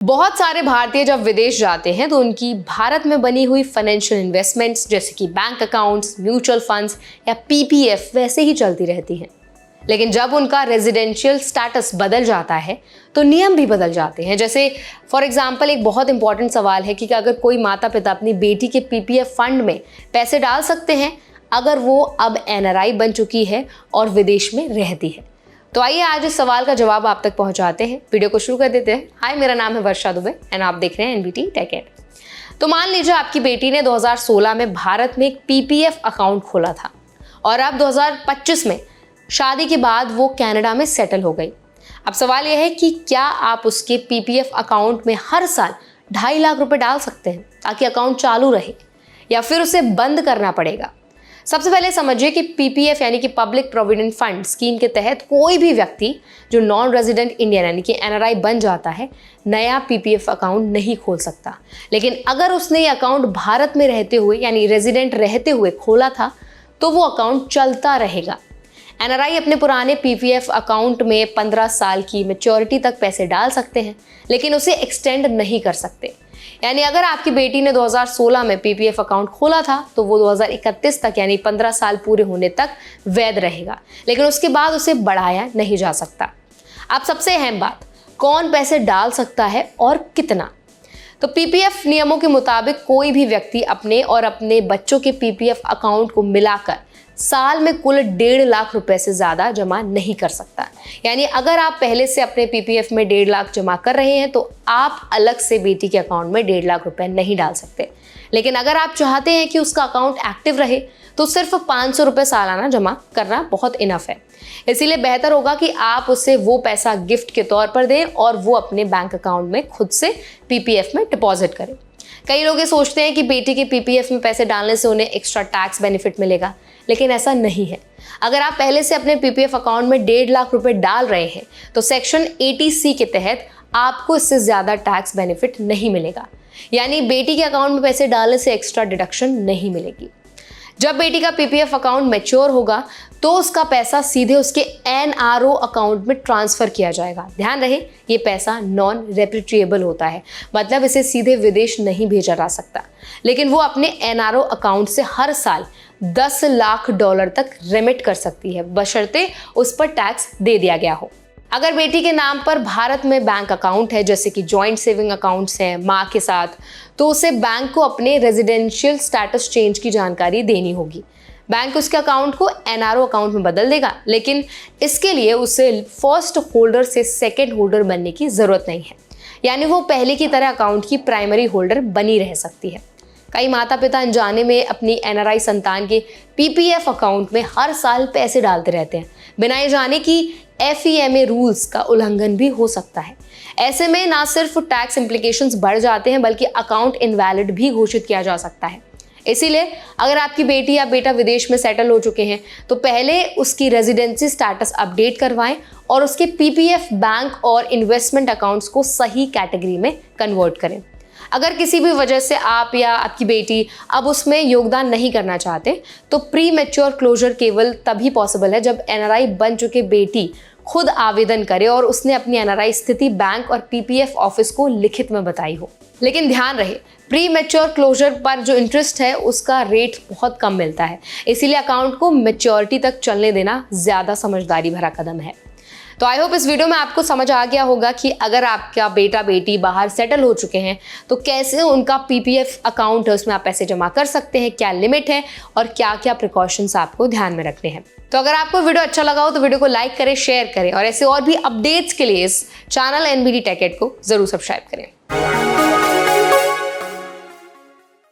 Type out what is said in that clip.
बहुत सारे भारतीय जब विदेश जाते हैं तो उनकी भारत में बनी हुई फाइनेंशियल इन्वेस्टमेंट्स जैसे कि बैंक अकाउंट्स, म्यूचुअल फंड्स या पीपीएफ वैसे ही चलती रहती हैं। लेकिन जब उनका रेजिडेंशियल स्टेटस बदल जाता है तो नियम भी बदल जाते हैं। जैसे फॉर एग्जांपल एक बहुत इंपॉर्टेंट सवाल है कि अगर कोई माता पिता अपनी बेटी के पीपीएफ फंड में पैसे डाल सकते हैं अगर वो अब एनआरआई बन चुकी है और विदेश में रहती है। तो आइए आज इस सवाल का जवाब आप तक पहुंचाते हैं। वीडियो को शुरू कर देते हैं। हाय, मेरा नाम है वर्षा दुबे एंड आप देख रहे हैं एनबीटी टेक एड। तो मान लीजिए आपकी बेटी ने 2016 में भारत में एक पीपीएफ अकाउंट खोला था और अब 2025 में शादी के बाद वो कनाडा में सेटल हो गई। अब सवाल यह है कि क्या आप उसके पीपीएफ अकाउंट में हर साल 2.5 लाख रुपए डाल सकते हैं ताकि अकाउंट चालू रहे, या फिर उसे बंद करना पड़ेगा। सबसे पहले समझिए कि पीपीएफ यानी कि पब्लिक प्रोविडेंट फंड स्कीम के तहत कोई भी व्यक्ति जो नॉन रेजिडेंट इंडियन यानी कि एनआरआई बन जाता है नया पीपीएफ अकाउंट नहीं खोल सकता। लेकिन अगर उसने ये अकाउंट भारत में रहते हुए यानी रेजिडेंट रहते हुए खोला था तो वो अकाउंट चलता रहेगा। एनआरआई अपने पुराने पीपीएफ अकाउंट में 15 साल की मैच्योरिटी तक पैसे डाल सकते हैं, लेकिन उसे एक्सटेंड नहीं कर सकते। यानी अगर आपकी बेटी ने 2016 में पीपीएफ अकाउंट खोला था तो वो 2031 तक यानी 15 साल पूरे होने तक वैध रहेगा, लेकिन उसके बाद उसे बढ़ाया नहीं जा सकता। अब सबसे अहम बात, कौन पैसे डाल सकता है और कितना। तो पीपीएफ नियमों के मुताबिक कोई भी व्यक्ति अपने और अपने बच्चों के पीपीएफ अकाउंट को मिलाकर साल में कुल 1.5 लाख रुपए से ज़्यादा जमा नहीं कर सकता। यानी अगर आप पहले से अपने पीपीएफ में 1.5 लाख जमा कर रहे हैं तो आप अलग से बेटी के अकाउंट में 1.5 लाख रुपए नहीं डाल सकते। लेकिन अगर आप चाहते हैं कि उसका अकाउंट एक्टिव रहे तो सिर्फ 500 रुपये सालाना जमा करना बहुत इनफ है। इसीलिए बेहतर होगा कि आप उसे वो पैसा गिफ्ट के तौर पर दें और वो अपने बैंक अकाउंट में खुद से पीपीएफ में डिपॉजिट करें। कई लोग ये सोचते हैं कि बेटी के पीपीएफ में पैसे डालने से उन्हें एक्स्ट्रा टैक्स बेनिफिट मिलेगा, लेकिन ऐसा नहीं है। अगर आप पहले से अपने पीपीएफ अकाउंट में 1.5 लाख रुपए डाल रहे हैं तो सेक्शन 80C के तहत आपको इससे ज़्यादा टैक्स बेनिफिट नहीं मिलेगा। यानी बेटी के अकाउंट में पैसे डालने से एक्स्ट्रा डिडक्शन नहीं मिलेगी। जब बेटी का पीपीएफ अकाउंट मैच्योर होगा तो उसका पैसा सीधे उसके एनआरओ अकाउंट में ट्रांसफ़र किया जाएगा। ध्यान रहे, ये पैसा नॉन रेपेट्रिएबल होता है, मतलब इसे सीधे विदेश नहीं भेजा जा सकता, लेकिन वो अपने एनआरओ अकाउंट से हर साल $10 लाख तक रेमिट कर सकती है, बशर्ते उस पर टैक्स दे दिया गया हो। अगर बेटी के नाम पर भारत में बैंक अकाउंट है जैसे कि जॉइंट सेविंग अकाउंट्स हैं माँ के साथ, तो उसे बैंक को अपने रेजिडेंशियल स्टेटस चेंज की जानकारी देनी होगी। बैंक उसके अकाउंट को एनआरओ अकाउंट में बदल देगा, लेकिन इसके लिए उसे फर्स्ट होल्डर से सेकेंड होल्डर बनने की ज़रूरत नहीं है। यानी वो पहले की तरह अकाउंट की प्राइमरी होल्डर बनी रह सकती है। कई माता पिता अनजाने में अपनी एनआरआई संतान के पीपीएफ अकाउंट में हर साल पैसे डालते रहते हैं बिना ये जाने कि एफईएमए रूल्स का उल्लंघन भी हो सकता है। ऐसे में ना सिर्फ टैक्स इम्प्लीकेशंस बढ़ जाते हैं बल्कि अकाउंट इनवैलिड भी घोषित किया जा सकता है। इसीलिए अगर आपकी बेटी या बेटा विदेश में सेटल हो चुके हैं तो पहले उसकी रेजिडेंसी स्टेटस अपडेट करवाएं और उसके पीपीएफ बैंक और इन्वेस्टमेंट अकाउंट्स को सही कैटेगरी में कन्वर्ट करें। अगर किसी भी वजह से आप या आपकी बेटी अब उसमें योगदान नहीं करना चाहते तो प्री मैच्योर क्लोजर केवल तभी पॉसिबल है जब एनआरआई बन चुके बेटी खुद आवेदन करे और उसने अपनी एनआरआई स्थिति बैंक और पीपीएफ ऑफिस को लिखित में बताई हो। लेकिन ध्यान रहे, प्री मैच्योर क्लोजर पर जो इंटरेस्ट है उसका रेट बहुत कम मिलता है, इसीलिए अकाउंट को मैच्योरिटी तक चलने देना ज़्यादा समझदारी भरा कदम है। तो आई होप इस वीडियो में आपको समझ आ गया होगा कि अगर आपका बेटा बेटी बाहर सेटल हो चुके हैं तो कैसे उनका पीपीएफ अकाउंट है उसमें आप पैसे जमा कर सकते हैं, क्या लिमिट है और क्या क्या प्रिकॉशंस आपको ध्यान में रखने हैं। तो अगर आपको वीडियो अच्छा लगा हो तो वीडियो को लाइक करें, शेयर करें और ऐसे और भी अपडेट्स के लिए इस चैनल एनबीटी टेक एड को जरूर सब्सक्राइब करें।